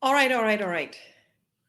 all right.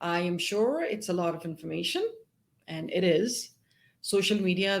I am sure it's a lot of information, and it is. Social media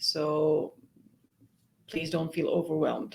So please don't feel overwhelmed.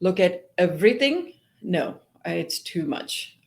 look at everything. No, it's too much.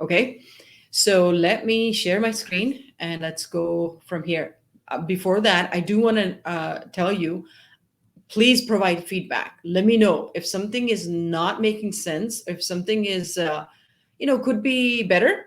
Okay? So let me share my screen and let's go from here. Before that, I do want to tell you, please provide feedback. Let me know if something is not making sense, if something is, could be better,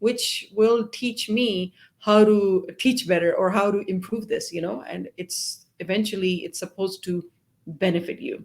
which will teach me how to teach better or how to improve this, and it's supposed to benefit you.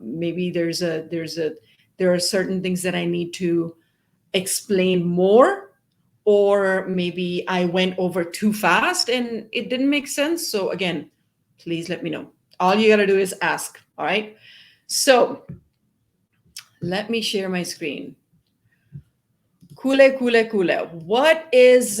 maybe there are certain things that I need to explain more, or maybe I went over too fast and it didn't make sense. So again, please let me know. All you gotta do is ask. All right. So let me share my screen. Cool. What is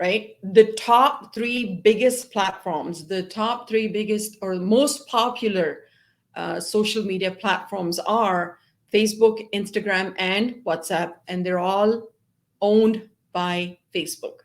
right? The top 3 biggest platforms, the top 3 biggest or most popular social media platforms are Facebook, Instagram, and WhatsApp, and they're all owned by Facebook.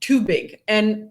too big. And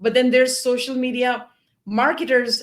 But then there's social media marketers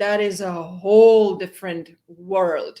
that is a whole different world.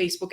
Facebook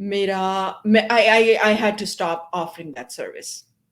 I had to stop offering that service.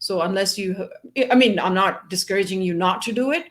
So unless I'm not discouraging you not to do it,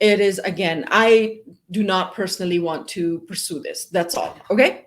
it is, again, I do not personally want to pursue this. That's all. Okay?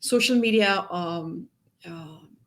social media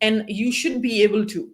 and you should be able to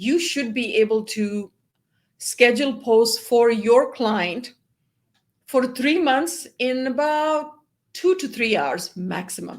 you should be able to schedule posts for your client for 3 months in about 2 to 3 hours maximum.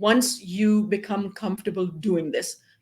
once you become comfortable doing this.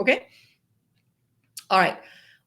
okay? All right.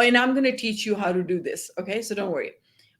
And I'm going to teach you how to do this, okay? So don't worry.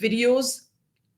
videos।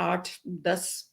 8:10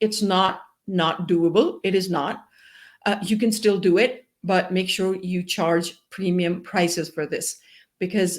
It's not doable. It is not. You can still do it, but make sure you charge premium prices for this, because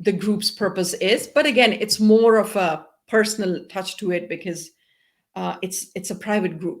the group's purpose is. But again, it's more of a personal touch to it, because it's a private group,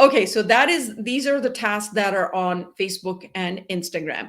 Okay, so these are the tasks that are on Facebook and Instagram.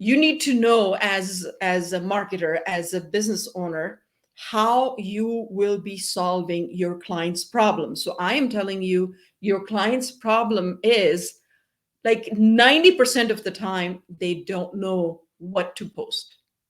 you need to know as a marketer, as a business owner, how you will be solving your client's problem. So I am telling you, your client's problem is like 90% of the time they don't know what to post.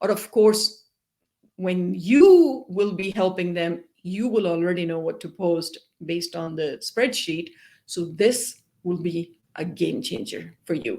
Or of course, when you will be helping them, you will already know what to post based on the spreadsheet. So this will be a game changer for you.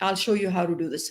I'll show you how to do this.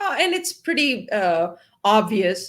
And it's pretty obvious.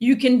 you can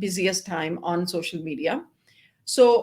busiest time on social media. So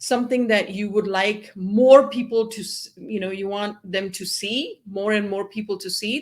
something that you would like more people to, you want them to see, more and more people to see,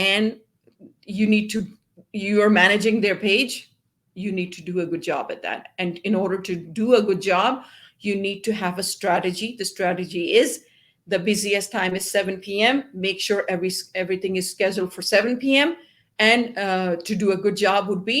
and you are managing their page, you need to do a good job at that. And in order to do a good job, you need to have a strategy. The strategy is the busiest time is 7 p.m. Make sure everything is scheduled for 7 p.m. And to do a good job would be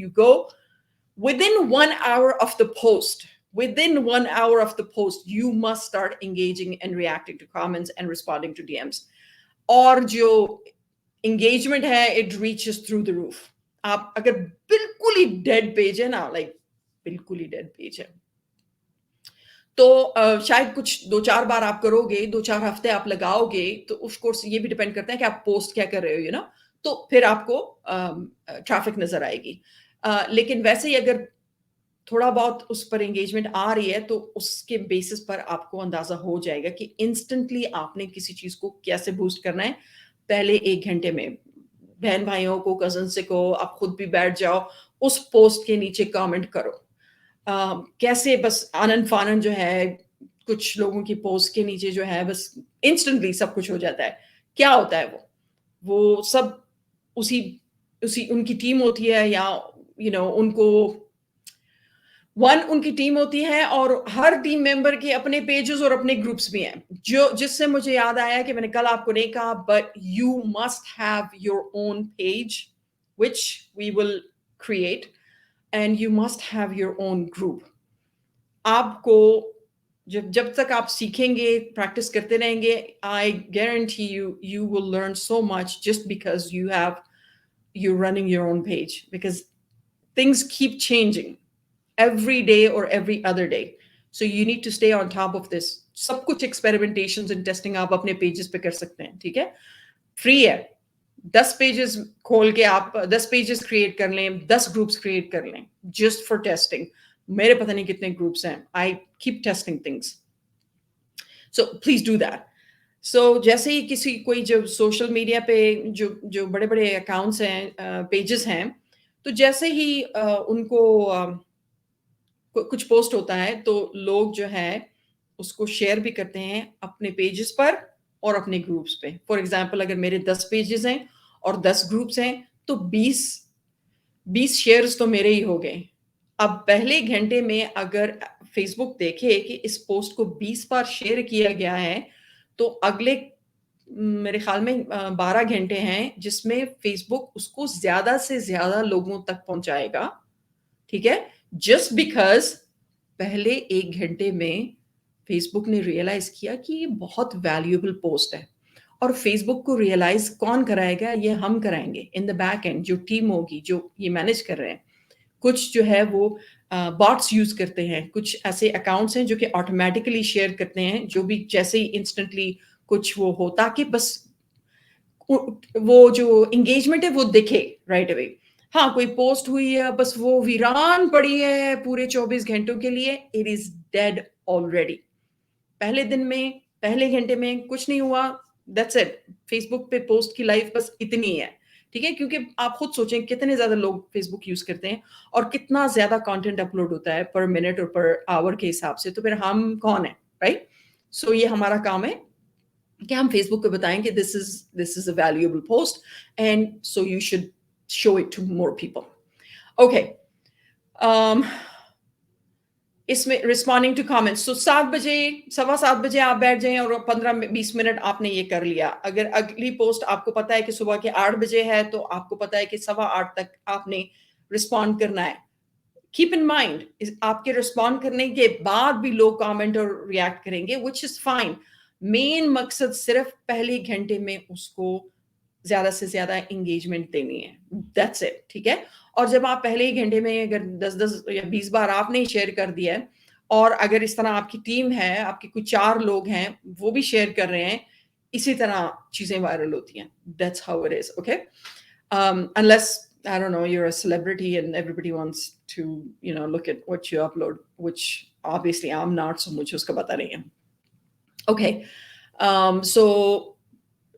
you go. Within 1 hour of the post, within 1 hour of the post, you must start engaging and reacting to comments and responding to DMs. اور جو engagement ہے it reaches through the روف. آپ اگر بالکل he did page ہے نا, like بالکل he did page ہے, تو شاید کچھ 2-4 بار آپ کرو گے, 2-4 ہفتے آپ لگاؤ گے, تو آف کورس یہ بھی ڈپینڈ کرتا ہے کہ آپ پوسٹ کیا کر رہے ہو, یو نو, تو پھر آپ کو ٹریفک نظر آئے گی. لیکن ویسے ہی اگر تھوڑا بہت اس پر انگیجمنٹ آ رہی ہے تو اس کے بیسس پر آپ کو اندازہ ہو جائے گا کہ انسٹنٹلی آپ نے کسی چیز کو کیسے بوسٹ کرنا ہے. پہلے 1 گھنٹے میں بہن بھائیوں کو, کزن سے کو, آپ خود بھی بیٹھ جاؤ, اس پوسٹ کے نیچے کامنٹ کرو. کیسے بس آنن فانن جو ہے کچھ لوگوں کی پوسٹ کے نیچے جو ہے بس انسٹنٹلی سب کچھ ہو جاتا ہے. کیا ہوتا ہے وہ سب اسی ان کی ٹیم ہوتی ہے, یا ان کو ان کی ٹیم ہوتی ہے, اور ہر ٹیم ممبر کے اپنے پیجز اور اپنے گروپس بھی ہیں, جس سے مجھے یاد آیا کہ میں نے کل آپ کو نہیں کہا, but you must have your own page which we will create, and you must have your own group. آپ کو جب تک آپ سیکھیں گے, پریکٹس کرتے رہیں گے, I guarantee you will learn so much just because you're running your own page, because things keep changing every day or every other day, so you need to stay on top of this. سب کچھ experimentations and testing آپ اپنے pages پہ کر سکتے ہیں, ٹھیک ہے, free ہے. 10 پیجز کھول کے آپ 10 پیجز کریٹ کر لیں, 10 گروپس کریٹ کر لیں, جسٹ فار ٹیسٹنگ. میرے پتہ نہیں کتنے گروپس ہیں, I keep testing things, so please do that. So جیسے ہی کوئی جو سوشل میڈیا پہ جو بڑے بڑے اکاؤنٹس ہیں, پیجز ہیں, تو جیسے ہی ان کو کچھ پوسٹ ہوتا ہے تو لوگ جو ہے اس کو شیئر بھی کرتے ہیں اپنے پیجز پر اور اپنے گروپس پہ. فار ایگزامپل اگر میرے 10 پیجز ہیں اور 10 گروپس ہیں تو 20 شیئرز تو میرے ہی ہو گئے. اب پہلے گھنٹے میں اگر فیس بک دیکھے کہ اس پوسٹ کو 20 بار شیئر کیا گیا ہے, تو اگلے میرے خیال میں 12 گھنٹے ہیں جس میں فیس بک اس کو زیادہ سے زیادہ لوگوں تک پہنچائے گا, ٹھیک ہے, جسٹ بیکاز پہلے 1 گھنٹے میں فیس بک نے ریئلائز کیا کہ یہ بہت ویلیوبل پوسٹ ہے. اور فیس بک کو ریئلائز کون کرائے گا؟ یہ ہم کرائیں گے ان دا بیک اینڈ, جو ٹیم ہوگی جو یہ مینیج کر رہے ہیں. کچھ جو ہے وہ باٹس یوز کرتے ہیں, کچھ ایسے اکاؤنٹس ہیں جو کہ آٹومیٹکلی شیئر کرتے ہیں, جو بھی جیسے ہی انسٹنٹلی کچھ وہ ہو, تاکہ بس وہ جو انگیجمنٹ ہے وہ دکھے رائٹ اوے. ہاں کوئی پوسٹ ہوئی ہے بس وہ ویران پڑی ہے پورے 24 گھنٹوں کے لیے, اٹ از ڈیڈ آلریڈی. پہلے دن میں پہلے گھنٹے میں کچھ نہیں ہوا, دیٹس اٹ. فیس بک پہ پوسٹ کی لائف بس اتنی ہے, ٹھیک ہے, کیونکہ آپ خود سوچیں کتنے زیادہ لوگ فیس بک یوز کرتے ہیں اور کتنا زیادہ کانٹینٹ اپلوڈ ہوتا ہے پر منٹ اور پر آور کے حساب سے, تو پھر ہم کون ہیں, رائٹ. سو یہ ہمارا کام ہے کہ ہم فیس بک پہ بتائیں کہ this is a valuable post, and so you should show it to more people. Okay, اس میں رسپونڈنگ ٹو کامنٹس. سو 7 بجے 7:15 آپ بیٹھ جائیں اور 15-20 منٹ آپ نے یہ کر لیا. اگر اگلی پوسٹ آپ کو پتا ہے کہ صبح کے 8 بجے ہے, تو آپ کو پتا ہے کہ 8:15 تک آپ نے رسپونڈ کرنا ہے. کیپ ان مائنڈ آپ کے رسپونڈ کرنے کے بعد بھی لوگ کامنٹ اور ریئیکٹ کریں گے, وچ از فائن. مین مقصد صرف پہلے گھنٹے میں اس کو زیادہ سے زیادہ انگیجمنٹ دینی ہے, دیٹس اٹ, ٹھیک ہے. اور جب آپ پہلے ہی گھنٹے میں اگر 10 یا 20 بار آپ نے شیئر کر دیا ہے, اور اگر اس طرح آپ کی ٹیم ہے, آپ کے کچھ 4 لوگ ہیں وہ بھی شیئر کر رہے ہیں, اسی طرح چیزیں وائرل ہوتی ہیں. That's how it is. Okay, unless I don't know, you're a celebrity and everybody wants to, look at what you upload, which obviously I'm not, so مجھے اس کا پتہ نہیں ہے. اوکے, سو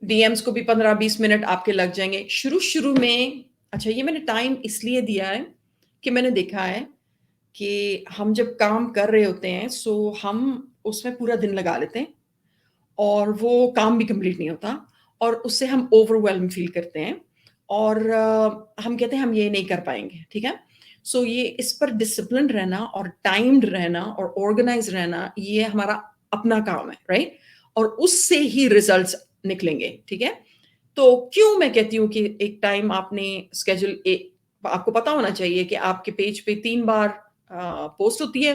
ڈی ایمس کو بھی 15-20 منٹ آپ کے لگ جائیں گے شروع میں. اچھا, یہ میں نے ٹائم اس لیے دیا ہے کہ میں نے دیکھا ہے کہ ہم جب کام کر رہے ہوتے ہیں سو ہم اس میں پورا دن لگا لیتے ہیں اور وہ کام بھی کمپلیٹ نہیں ہوتا, اور اس سے ہم اوور ویلم فیل کرتے ہیں, اور ہم کہتے ہیں ہم یہ نہیں کر پائیں گے, ٹھیک ہے. سو یہ اس پر ڈسپلن رہنا اور ٹائمڈ رہنا اور آرگنائز رہنا, یہ ہمارا اپنا کام ہے, رائٹ, اور اس سے ہی ریزلٹس نکلیں گے, ٹھیک ہے. تو کیوں میں کہتی ہوں کہ ایک ٹائم آپ نے اسکیجول, آپ کو پتا ہونا چاہیے کہ آپ کے پیج پہ 3 بار پوسٹ ہوتی ہے.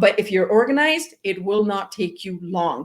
But if you're organized, it will not take you long.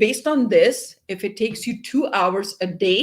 based on this, if it takes you 2 hours a day,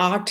8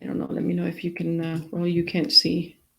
I don't know, let me know if you can well you can't see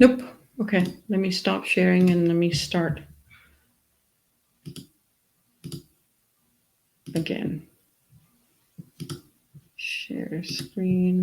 Nope. Okay, let me stop sharing and let me start again. Share screen.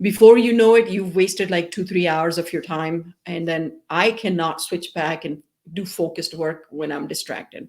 Before you know it, you've wasted like 2-3 hours of your time, and then I cannot switch back and do focused work when I'm distracted.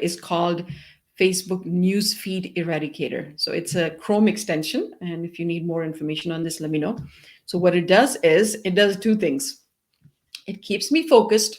is called Facebook News Feed Eradicator. So it's a Chrome extension, and if you need more information on this, let me know. So what it does is it does two things. It keeps me focused.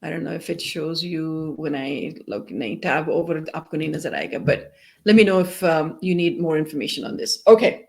I don't know if it shows you when I look, nahi tab over, aapko nahi nazar aayega, but let me know if you need more information on this. Okay.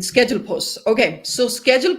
schedule posts. Okay, so schedule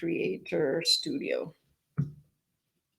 creator studio.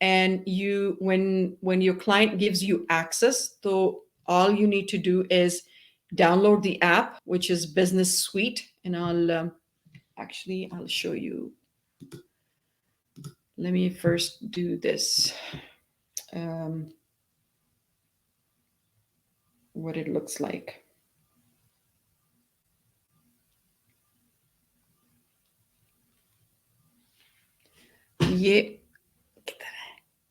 And when your client gives you access, so all you need to do is download the app, which is Business Suite. And I'll show you. Let me first do this. What it looks like.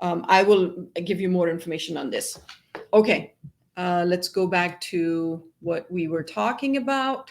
I will give you more information on this. Okay, let's go back to what we were talking about.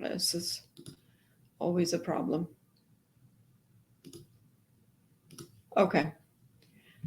This is always a problem. Okay.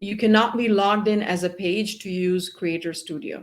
You cannot be logged in as a page to use Creator Studio.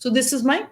So this is my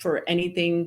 for anything.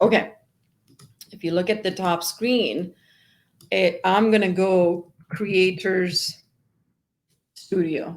Okay. If you look at the top screen, I'm going to go Creators Studio.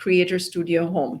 Creator Studio Home.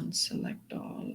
Unselect all.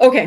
Okay.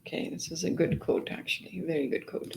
Okay, this is a good quote actually, very good quote.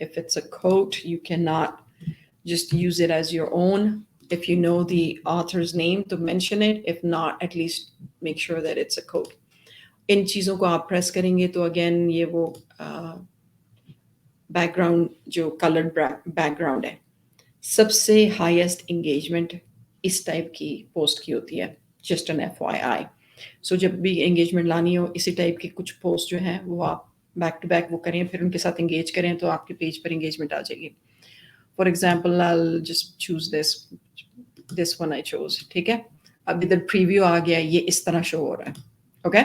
if it's a quote, you cannot just use it as your own. If you know the author's name, to mention it. If not, at least make sure that it's a quote. ان چیزوں کو آپ press کریں گے تو again یہ وہ back ground جو coloured back ground ہے، سب سے ہائیسٹ انگیجمنٹ اس ٹائپ کی پوسٹ کی ہوتی ہے. جسٹ این ایف وائی آئی. سو جب بھی انگیجمنٹ لانی ہو اسی ٹائپ کی کچھ پوسٹ جو ہیں وہ آپ بیک ٹو بیک وہ کریں، پھر ان کے ساتھ انگیج کریں تو آپ کے پیج پر انگیجمنٹ آ جائے گی. For example I'll just choose this one I chose. ٹھیک ہے، اب ادھر پریویو آ گیا، یہ اس طرح شو ہو رہا ہے. اوکے،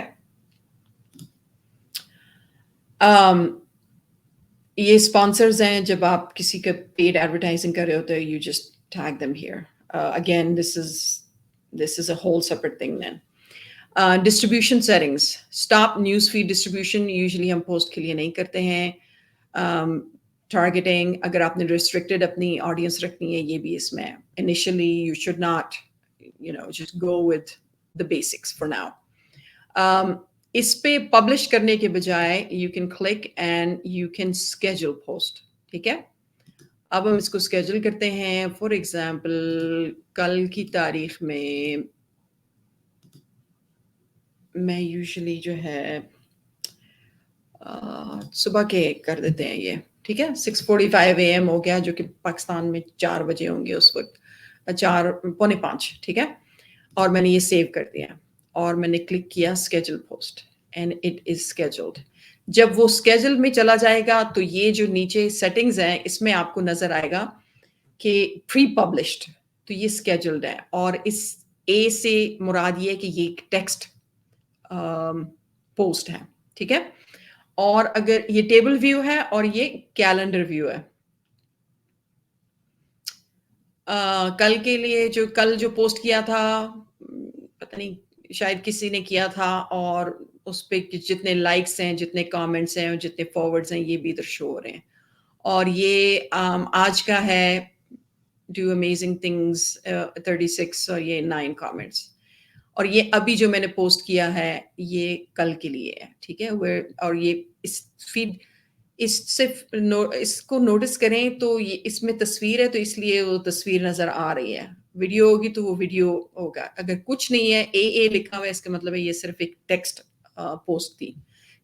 یہ اسپانسرز ہیں. جب آپ کسی کا پیڈ ایڈورٹائزنگ کر رہے ہوتے ہیں you just tag them here. Again this is a whole separate thing. Then distribution settings. Stop news feed distribution usually ہم پوسٹ کے لیے نہیں کرتے ہیں. ٹارگیٹنگ، اگر آپ نے ریسٹرکٹیڈ اپنی آڈینس رکھنی ہے یہ بھی اس میں. Initially you should not just go with the basics for now. اس پہ پبلش کرنے کے بجائے you can click and you can schedule post. ٹھیک ہے، اب ہم اس کو اسکیجول کرتے ہیں. فار ایگزامپل کل کی تاریخ میں یوزلی جو ہے صبح کے کر دیتے ہیں یہ. ٹھیک ہے، 6:45 AM ہو گیا، جو کہ پاکستان میں 4 بجے ہوں گے اس وقت، 4:45. ٹھیک ہے، اور میں نے یہ سیو کر دیا اور میں نے کلک کیا schedule post and it is scheduled. جب وہ اسکیجول میں چلا جائے گا تو یہ جو نیچے سیٹنگز ہیں اس میں آپ کو نظر آئے گا کہ پری پبلشڈ، تو یہ اسکیجولڈ ہے. اور اس اے سے مراد یہ ہے کہ یہ ٹیکسٹ پوسٹ ہے. ٹھیک ہے، اور اگر یہ ٹیبل ویو ہے اور یہ کیلنڈر ویو ہے. کل کے لیے کل جو پوسٹ کیا تھا پتہ نہیں شاید کسی نے کیا تھا، اور اس پہ جتنے لائکس ہیں، جتنے کامنٹس ہیں اور جتنے فارورڈز ہیں یہ بھی ادھر شو ہو رہے ہیں. اور یہ آج کا ہے ڈو امیزنگ تھنگز 36 اور یہ 9 کامنٹس. اور یہ ابھی جو میں نے پوسٹ کیا ہے یہ کل کے لیے ہے. ٹھیک ہے، اور یہ اس فیڈ اس کو نوٹس کریں تو یہ اس میں تصویر ہے تو اس لیے وہ تصویر نظر آ رہی ہے. ویڈیو ہوگی تو وہ ویڈیو ہوگا. اگر کچھ نہیں ہے اے لکھا ہوا ہے اس کا مطلب ہے یہ صرف ایک ٹیکسٹ پوسٹ تھی.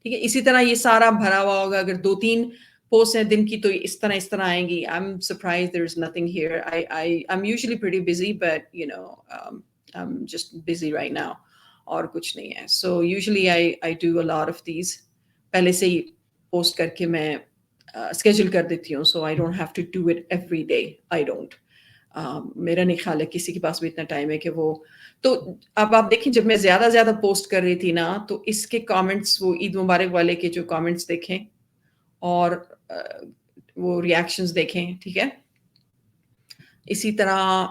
ٹھیک ہے، اسی طرح یہ سارا بھرا ہوا ہوگا. اگر 2-3 پوسٹ ہیں دن کی تو اس طرح آئیں گی. I'm surprised there is nothing here. I'm usually pretty busy but I'm just busy right now. اور کچھ نہیں ہے. So usually I do a lot of these. پہلے سے ہی پوسٹ کر کے میں اسکیجول کر دیتی ہوں. So I don't have to do it every day. I don't. میرا نہیں خیال ہے کسی کے پاس بھی اتنا ٹائم ہے کہ وہ. تو اب آپ دیکھیں جب میں زیادہ پوسٹ کر رہی تھی نا تو اس کے کامنٹس، وہ عید مبارک والے کے جو کامنٹس دیکھیں اور وہ ریاکشنز دیکھیں. ٹھیک ہے، اسی طرح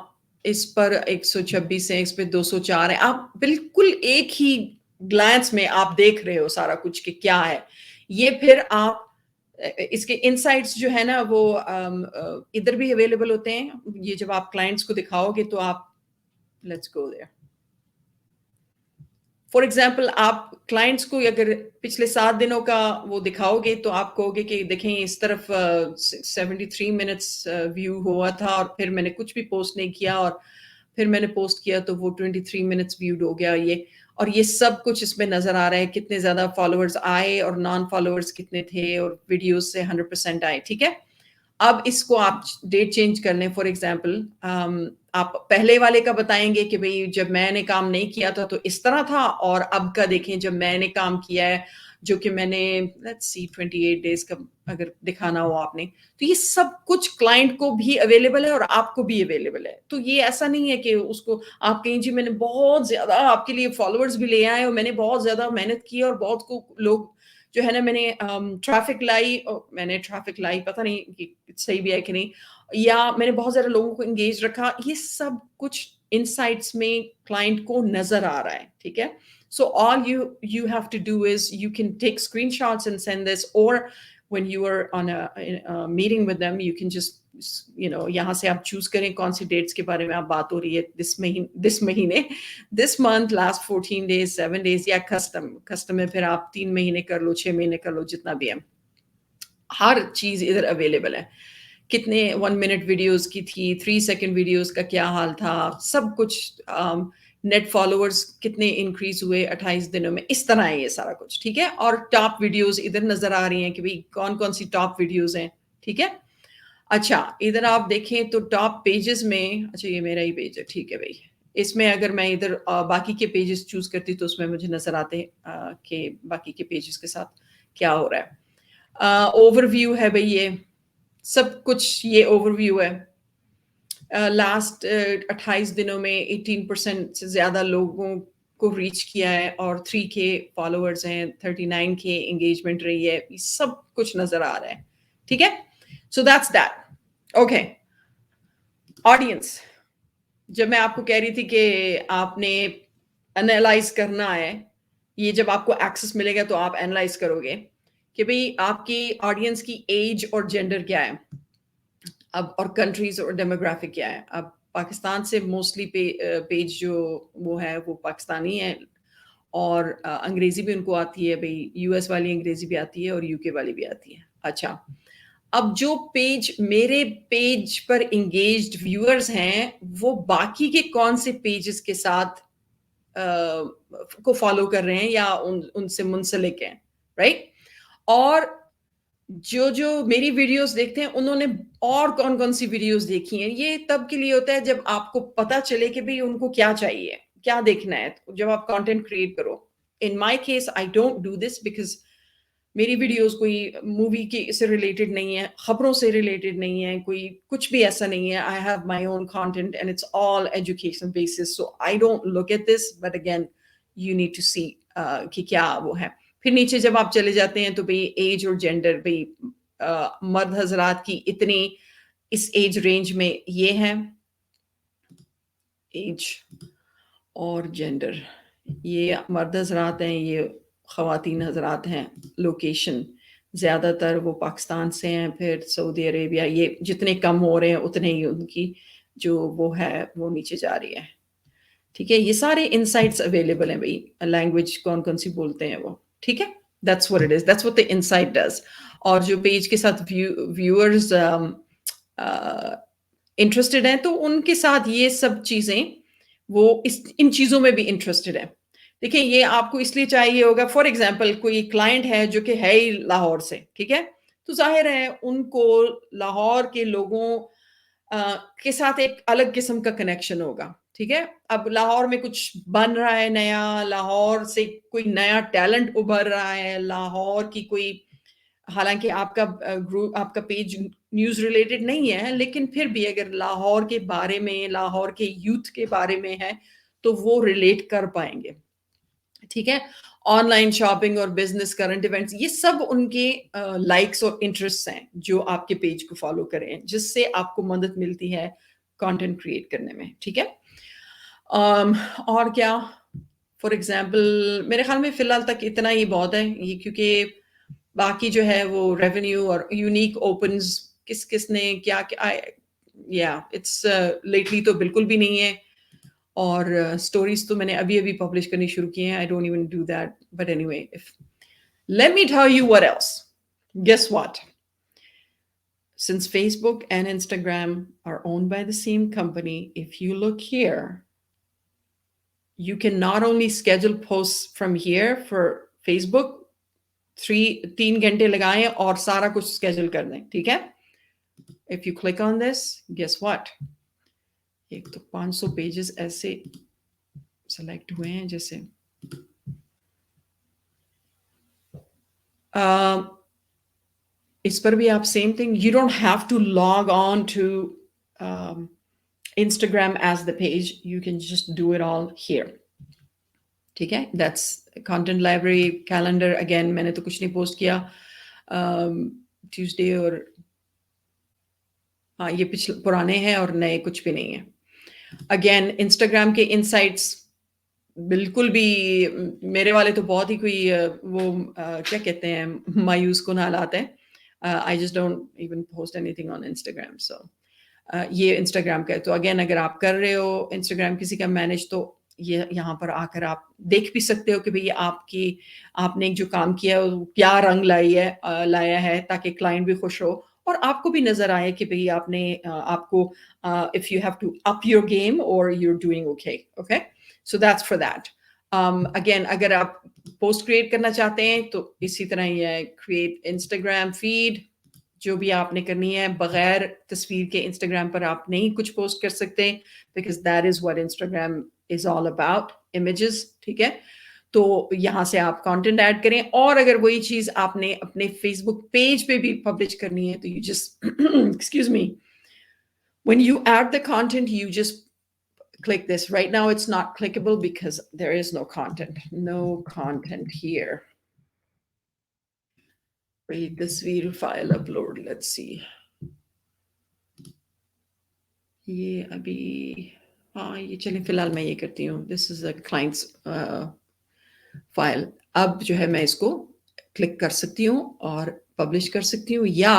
اس پر 126 ہیں، اس پہ 204 ہیں. آپ بالکل ایک ہی گلانس میں آپ دیکھ رہے ہو سارا کچھ کہ کیا ہے. یہ پھر آپ اس کے انسائٹس جو ہے نا وہ ادھر بھی اویلیبل ہوتے ہیں. یہ جب آپ کلائنٹس کو دکھاؤ گے تو آپ let's go there. For example آپ کلائنٹس کو اگر پچھلے 7 دنوں کا وہ دکھاؤ گے تو آپ کہو گے کہ دیکھیں اس طرف 73 منٹس ویو ہوا تھا اور پھر میں نے کچھ بھی پوسٹ نہیں کیا اور پھر میں نے پوسٹ کیا تو وہ 23 منٹس ویوڈ ہو گیا. یہ سب کچھ اس میں نظر آ رہا ہے، کتنے زیادہ فالوورز آئے اور نان فالوورز کتنے تھے اور ویڈیوز سے 100% آئے. ٹھیک ہے، اب اس کو آپ ڈیٹ چینج کر لیں. فار ایگزامپل آپ پہلے والے کا بتائیں گے کہ بھئی جب میں نے کام نہیں کیا تھا تو اس طرح تھا، اور اب کا دیکھیں جب میں نے کام کیا ہے جو کہ میں نے لیٹس سی 28 ڈیز کا اگر دکھانا ہو آپ نے، تو یہ سب کچھ کلائنٹ کو بھی اویلیبل ہے اور آپ کو بھی اویلیبل ہے. تو یہ ایسا نہیں ہے کہ اس کو آپ کہیں جی میں نے بہت زیادہ آپ کے لیے فالوورز بھی لے آئے اور میں نے بہت زیادہ محنت کی اور بہت کو لوگ جو ہے نا میں نے ٹریفک لائی پتہ نہیں کہ صحیح بھی ہے کہ نہیں، یا میں نے بہت زیادہ لوگوں کو انگیج رکھا. یہ سب کچھ انسائٹس میں کلائنٹ کو نظر آ رہا ہے. ٹھیک ہے، so all you have to do is you can take screenshots and send this, or when you are on a meeting with them you can just یہاں سے آپ چوز کریں کون سی ڈیٹس کے بارے میں آپ بات ہو رہی ہے دس مہینے this month last 14 days 7 days، یا کسٹم ہے پھر آپ 3 مہینے کر لو 6 مہینے کر لو جتنا بھی ہے. ہر چیز ادھر اویلیبل ہے. کتنے 1 منٹ ویڈیوز کی تھی، 3 سیکنڈ ویڈیوز کا کیا حال تھا، سب کچھ، نیٹ فالوورز کتنے انکریز ہوئے 28 دنوں میں، اس طرح ہے یہ سارا کچھ. ٹھیک ہے، اور ٹاپ ویڈیوز ادھر نظر آ رہی ہیں کہ بھئی کون کون سی ٹاپ ویڈیوز ہیں. ٹھیک ہے. اچھا ادھر آپ دیکھیں تو ٹاپ پیجز میں، اچھا یہ میرا ہی پیج ہے. ٹھیک ہے بھائی، اس میں اگر میں ادھر باقی کے پیجز چوز کرتی تو اس میں مجھے نظر آتے کہ باقی کے پیجز کے ساتھ کیا ہو رہا ہے. اوور ویو ہے بھئی، یہ سب کچھ یہ اوور ویو ہے. لاسٹ 28 دنوں میں 18% سے زیادہ لوگوں کو ریچ کیا ہے اور 3K فالوورز ہیں، 39K انگیجمنٹ رہی ہے، یہ سب کچھ نظر آ رہا ہے. ٹھیک ہے. So that's that. Okay. Audience, جب میں آپ کو کہہ رہی تھی کہ آپ نے انالائز کرنا ہے، یہ جب آپ کو ایکسس ملے گا تو آپ انالائز کرو گے کہ بھئی آپ کی آڈینس کی ایج اور جینڈر کیا ہے اب، اور کنٹریز اور ڈیموگرافک کیا ہے. اب پاکستان سے موسٹلی پیج جو وہ ہے وہ پاکستانی ہے، اور انگریزی بھی ان کو آتی ہے بھئی، یو ایس والی انگریزی بھی آتی ہے اور یو کے والی بھی آتی ہے. اچھا، اب جو پیج میرے پیج پر انگیجڈ ویورز ہیں وہ باقی کے کون سے پیجز کے ساتھ کو فالو کر رہے ہیں یا ان سے منسلک ہیں، رائٹ. اور جو میری ویڈیوز دیکھتے ہیں انہوں نے اور کون کون سی ویڈیوز دیکھی ہیں. یہ تب کے لیے ہوتا ہے جب آپ کو پتا چلے کہ بھئی ان کو کیا چاہیے، کیا دیکھنا ہے جب آپ کانٹینٹ کریٹ کرو. In my case I don't do this because میری ویڈیوز کوئی مووی کے سے ریلیٹڈ نہیں ہے، خبروں سے ریلیٹڈ نہیں ہے، کوئی کچھ بھی ایسا نہیں ہے. I have my own content and it's all education basis, so I don't look at this, but again you need to see کہ کیا وہ ہے. پھر نیچے جب آپ چلے جاتے ہیں تو بھئی ایج اور جینڈر، بھئی مرد حضرات کی اتنی اس ایج رینج میں یہ ہے، ایج اور جینڈر، یہ مرد حضرات ہیں، یہ خواتین حضرات ہیں. لوکیشن زیادہ تر وہ پاکستان سے ہیں، پھر سعودی عربیہ، یہ جتنے کم ہو رہے ہیں اتنے ہی ان کی جو وہ ہے وہ نیچے جا رہی ہے. ٹھیک ہے. یہ سارے انسائٹس اویلیبل ہیں بھائی، لینگویج کون کون سی بولتے ہیں وہ. ٹھیک ہے. That's what it is, that's what the insight does. اور جو پیج کے ساتھ ویورز انٹرسٹڈ ہیں تو ان کے ساتھ یہ سب چیزیں وہ ان چیزوں میں بھی انٹرسٹڈ ہیں. دیکھیں یہ آپ کو اس لیے چاہیے ہوگا، فار ایگزامپل کوئی کلائنٹ ہے جو کہ ہے ہی لاہور سے، ٹھیک ہے، تو ظاہر ہے ان کو لاہور کے لوگوں کے ساتھ ایک الگ قسم کا کنیکشن ہوگا. ٹھیک ہے. اب لاہور میں کچھ بن رہا ہے نیا، لاہور سے کوئی نیا ٹیلنٹ ابھر رہا ہے، لاہور کی کوئی، حالانکہ آپ کا گروپ، آپ کا پیج نیوز ریلیٹڈ نہیں ہے، لیکن پھر بھی اگر لاہور کے بارے میں، لاہور کے یوتھ کے بارے میں ہے تو وہ ریلیٹ کر پائیں گے. ٹھیک ہے. آن لائن شاپنگ اور بزنس، کرنٹ ایونٹس، یہ سب ان کے لائکس اور انٹرسٹ ہیں جو آپ کے پیج کو فالو کریں، جس سے آپ کو مدد ملتی ہے کانٹینٹ کریٹ کرنے میں. ٹھیک ہے. اور کیا، فار ایگزامپل میرے خیال میں فی الحال تک اتنا ہی بہت ہے یہ، کیونکہ باقی جو ہے وہ ریونیو اور یونیک اوپنز کس نے کیا یا اٹس لیٹلی تو بالکل بھی نہیں ہے. اور اسٹوریز تو میں نے ابھی پبلش کرنی شروع کی ہیں. I don't even do that, but any way let me tell you what else. Guess what? Since Facebook and Instagram are owned by the same company, if you look here, you can not only schedule posts from here for Facebook, 3 گھنٹے لگائیں اور سارا کچھ schedule کر دیں. ٹھیک ہے. If you click on this, guess what? ایک تو 500 پیجز ایسے سلیکٹ ہوئے ہیں جیسے اس پر بھی آپ same thing, you don't have to log on to Instagram as the page, you can just do it all here. ٹھیک ہے. That's content library. Calendar again میں نے تو کچھ نہیں پوسٹ کیا ٹیوزڈے، اور ہاں یہ پرانے ہیں اور نئے کچھ بھی نہیں ہیں. اگین انسٹاگرام کے انسائٹس بالکل بھی میرے والے تو بہت ہی کوئی وہ کیا کہتے ہیں مایوس کن حالات ہیں. I just don't even post anything on Instagram. So یہ انسٹاگرام کا ہے. تو اگین اگر آپ کر رہے ہو انسٹاگرام کسی کا مینیج، تو یہ یہاں پر آ کر آپ دیکھ بھی سکتے ہو کہ بھئی آپ نے جو کام کیا ہے وہ کیا رنگ لایا ہے، تاکہ کلائنٹ بھی خوش ہو اور آپ کو بھی نظر آئے کہ بھئی آپ نے آپ کو if you have to up your game or you're doing okay so that's for that again اگر آپ پوسٹ کریٹ کرنا چاہتے ہیں تو اسی طرح ہی ہے کریٹ انسٹاگرام فیڈ جو بھی آپ نے کرنی ہے بغیر تصویر کے انسٹاگرام پر آپ نہیں کچھ پوسٹ کر سکتے because that is what Instagram is all about images ٹھیک ہے تو یہاں سے آپ کانٹینٹ ایڈ کریں اور اگر وہی چیز آپ نے اپنے فیس بک پیج پہ بھی پبلش کرنی ہے تو you just excuse me when you add the content you just click this right now it's not clickable because there is no content here wait this video file upload let's see یہ ابھی ہاں یہ چلیں فی الحال میں یہ کرتی ہوں دس از اے کلائنٹس فائل اب جو ہے میں اس کو کلک کر سکتی ہوں اور پبلش کر سکتی ہوں یا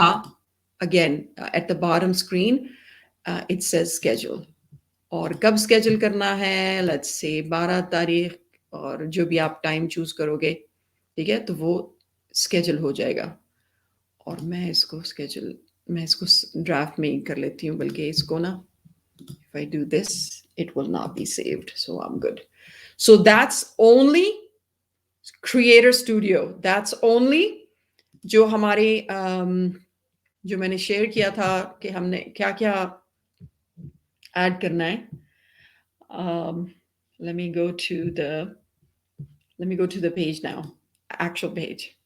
again at the bottom screen it says schedule اور کب اسکیجول کرنا ہے لیٹس سے 12 تاریخ اور جو بھی آپ ٹائم چوز کرو گے ٹھیک ہے تو وہ اسکیجول ہو جائے گا اور میں اس کو ڈرافٹ میں کر لیتی ہوں بلکہ اس کو نا if I do this it will not be saved so I'm good so that's only Creator Studio that's only جو ہمارے جو میں نے شیئر کیا تھا کہ ہم نے کیا کیا ایڈ کرنا ہے let me go to the page now actual page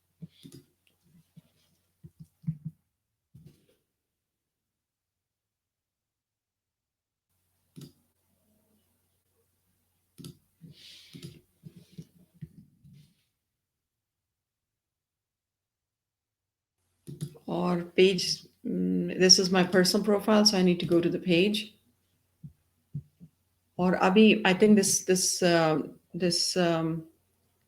or page this is my personal profile so I need to go to the page or abhi I think this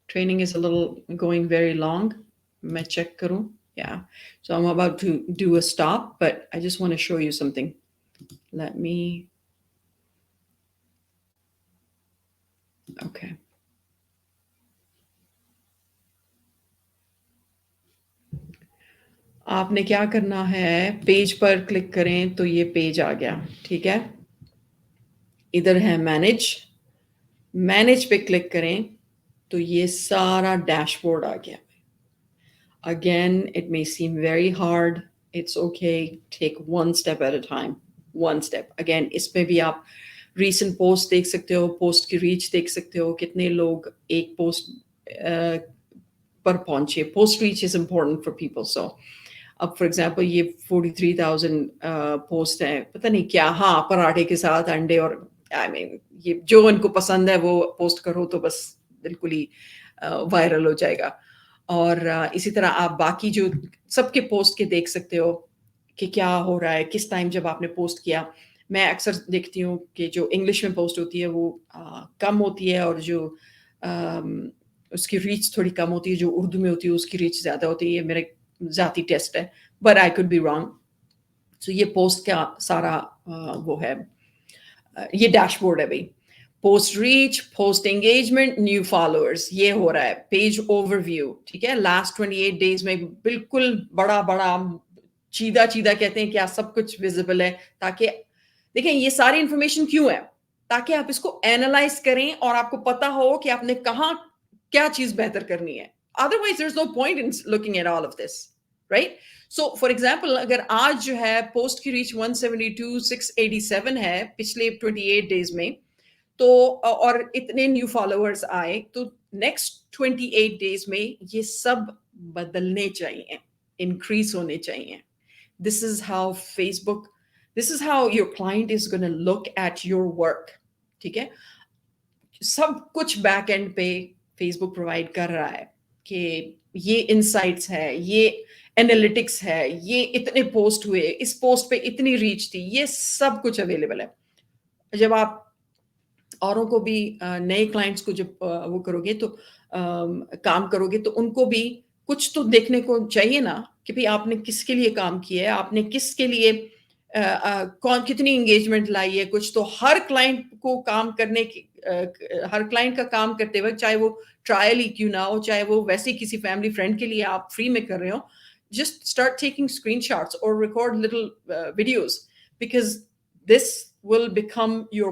training is a little going very long main check karu yeah so I'm about to do a stop but I just want to show you something let me okay آپ نے کیا کرنا ہے page پر click کریں تو یہ page آ گیا ٹھیک ہے ادھر ہے مینیج پہ کلک کریں تو یہ سارا ڈیش بورڈ آ گیا again it may seem very hard it's okay take one step at a time one step again اس میں بھی آپ ریسنٹ پوسٹ دیکھ سکتے ہو پوسٹ کی ریچ دیکھ سکتے ہو کتنے لوگ ایک پوسٹ پر پہنچے post reach is important for people so اب فار ایگزامپل یہ 43,000 پوسٹ ہیں پتہ نہیں کیا ہاں پراٹھے کے ساتھ انڈے اور آئی مین یہ جو ان کو پسند ہے وہ پوسٹ کرو تو بس بالکل ہی وائرل ہو جائے گا اور اسی طرح آپ باقی جو سب کے پوسٹ کے دیکھ سکتے ہو کہ کیا ہو رہا ہے کس ٹائم جب آپ نے پوسٹ کیا میں اکثر دیکھتی ہوں کہ جو انگلش میں پوسٹ ہوتی ہے وہ کم ہوتی ہے اور جو اس کی ریچ تھوڑی کم ہوتی ہے جو اردو میں ہوتی ہے اس کی ریچ زیادہ ہوتی ہے یہ میرے ذاتی ٹیسٹ ہے but I could be wrong so یہ پوسٹ کا سارا وہ ہے یہ ڈیش بورڈ ہے بھائی post reach post engagement new followers یہ ہو رہا ہے پیج اوور ویو ٹھیک ہے لاسٹ 28 days میں بالکل بڑا چیدہ کہتے ہیں کیا سب کچھ ویزیبل ہے تاکہ دیکھیں یہ ساری انفارمیشن کیوں ہے تاکہ آپ اس کو اینالائز کریں اور آپ کو پتا ہو کہ آپ نے کہاں کیا چیز بہتر کرنی ہے otherwise there's no point in looking at all of this right so for example اگر آج جو ہے پوسٹ کی ریچ 172,687 ہے پچھلے 28 days میں تو اور اتنے نیو فالوورز آئے تو نیکسٹ 28 days میں یہ سب بدلنے چاہیے انکریز ہونے چاہیے this is how your client is going to look at your work ٹھیک ہے سب کچھ بیک اینڈ پہ فیس بک پرووائڈ کر رہا ہے کہ یہ انسائٹس ہے یہ انالیٹکس ہے یہ اتنے پوسٹ ہوئے اس پوسٹ پہ اتنی ریچ تھی یہ سب کچھ اویلیبل ہے جب آپ اوروں کو بھی نئے کلائنٹس کو جب وہ کرو گے تو کام کرو گے تو ان کو بھی کچھ تو دیکھنے کو چاہیے نا کہ بھئی آپ نے کس کے لیے کام کیا ہے آپ نے کس کے لیے کتنی انگیجمنٹ لائی ہے کچھ تو ہر کلائنٹ کو کام کرنے کی ہر کلائنٹ کا کام کرتے وقت چاہے وہ ٹرائل ہی کیوں نہ ہو چاہے وہ ویسے کسی فیملی فرینڈ کے لیے آپ فری میں کر رہے ہو just start taking screenshots or record little videos, because this will become your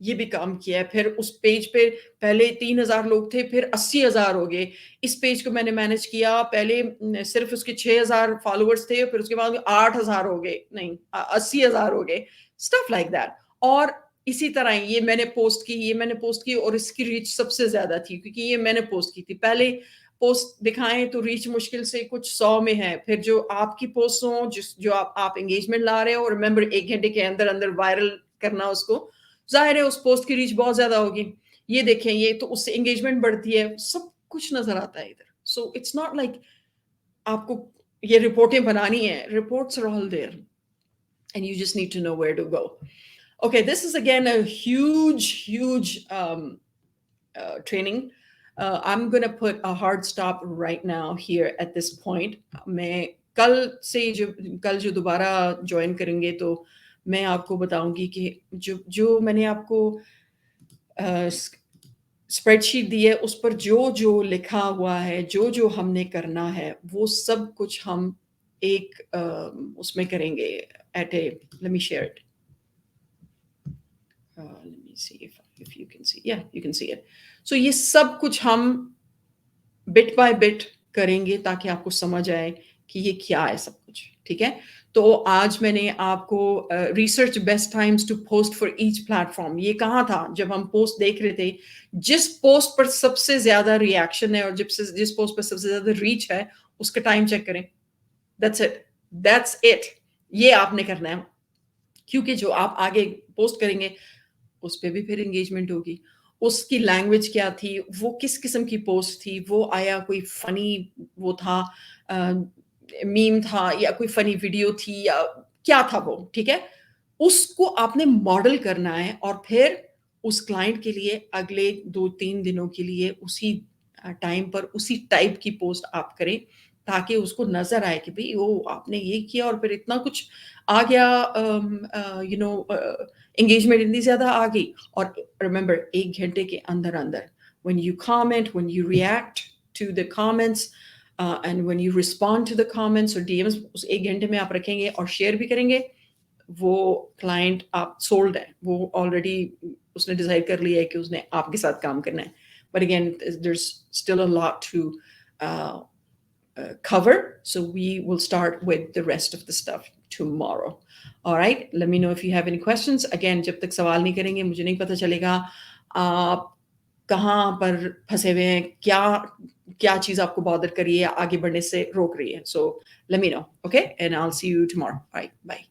یہ بھی کام کیا ہے. پھر اس پیج پہ پہلے 3,000 لوگ تھے, پھر 80,000 ہو گئے. اس پیج کو میں نے مینج کیا, پہلے صرف اس کے 6,000 فالوورز تھے, پھر اس کے بعد 8,000 ہو گئے, نہیں 80,000 ہو گئے, اسٹف لائک دیٹ. اور اسی طرح یہ میں نے پوسٹ کی, یہ میں نے پوسٹ کی, اور اس کی ریچ سب سے زیادہ تھی کیونکہ یہ میں نے پوسٹ کی تھی. پہلے پوسٹ دکھائیں تو ریچ مشکل سے کچھ 100 میں ہے, پھر جو آپ کی پوسٹ ہوں جو آپ انگیجمنٹ لا رہے ہو, ریمبر 1 گھنٹے کے اندر اندر وائرل کرنا اس کو, ظاہر ہے اس پوسٹ کی ریچ بہت زیادہ ہوگی. یہ دیکھیں, یہ تو اس سے انگیجمنٹ بڑھتی ہے, سب کچھ نظر آتا ہے ادھر. سو اٹس ناٹ لائک آپ کو یہ رپورٹیں بنانی ہیں, reports are all there and you just need to know where to go. Okay, this is again a huge training. I'm going to put a hard stop right now here at this point. میں کل جو دوبارہ join کریں گے تو میں آپ کو بتاؤں گی کہ جو میں نے آپ کو اسپریڈ شیٹ دی ہے اس پر جو لکھا ہوا ہے, جو ہم نے کرنا ہے, وہ سب کچھ ہم ایک اس میں کریں گے at a, let me share it. Let me see if you can see. Yeah, you can see it. So یہ سب کچھ ہم بٹ بائی بٹ کریں گے تاکہ آپ کو سمجھ آئے کہ یہ کیا ہے سب کچھ, ٹھیک ہے. تو آج میں نے آپ کو research best times to post for each platform, یہ کہاں تھا جب ہم پوسٹ دیکھ رہے تھے, جس پوسٹ پر سب سے زیادہ ریئیکشن ہے اور جس پوسٹ پر سب سے زیادہ ریچ ہے اس کا ٹائم چیک کریں. that's it. یہ آپ نے کرنا ہے, کیونکہ جو آپ آگے پوسٹ کریں گے اس پہ بھی پھر انگیجمنٹ ہوگی. اس کی لینگویج کیا تھی, وہ کس قسم کی پوسٹ تھی, وہ آیا کوئی فنی وہ تھا, میم تھا, یا کوئی فنی ویڈیو تھی, یا کیا تھا وہ, ٹھیک ہے. اس کو آپ نے ماڈل کرنا ہے اور پھر اس کلائنٹ کے لیے اگلے 2-3 دنوں کے لیے اسی ٹائم پر اسی ٹائپ کی پوسٹ آپ کریں تاکہ اس کو نظر آئے کہ بھئی آپ نے یہ کیا اور پھر اتنا کچھ آ گیا, انگیجمنٹ اتنی زیادہ آ گئی. اور ریمبر 1 گھنٹے کے اندر when you comment, when you react to the comments, and when you respond to the comments or DMs, اس 1 گھنٹے میں آپ رکھیں گے اور شیئر بھی کریں گے, وہ کلائنٹ آپ سولڈ ہے, وہ آلریڈی اس نے ڈیسائڈ کر لیا ہے کہ اس نے آپ کے ساتھ کام کرنا ہے. But again, there's still a lot to cover, so we will start with the rest of the stuff tomorrow. All right, let me know if you have any questions. Again, جب تک سوال نہیں کریں گے مجھے نہیں پتہ چلے گا آپ کہاں پر پھنسے ہوئے ہیں, کیا چیز آپ کو بادر کر رہی ہے, آگے بڑھنے سے روک رہی ہے. So let me know, okay, and I'll see you tomorrow. All right, bye.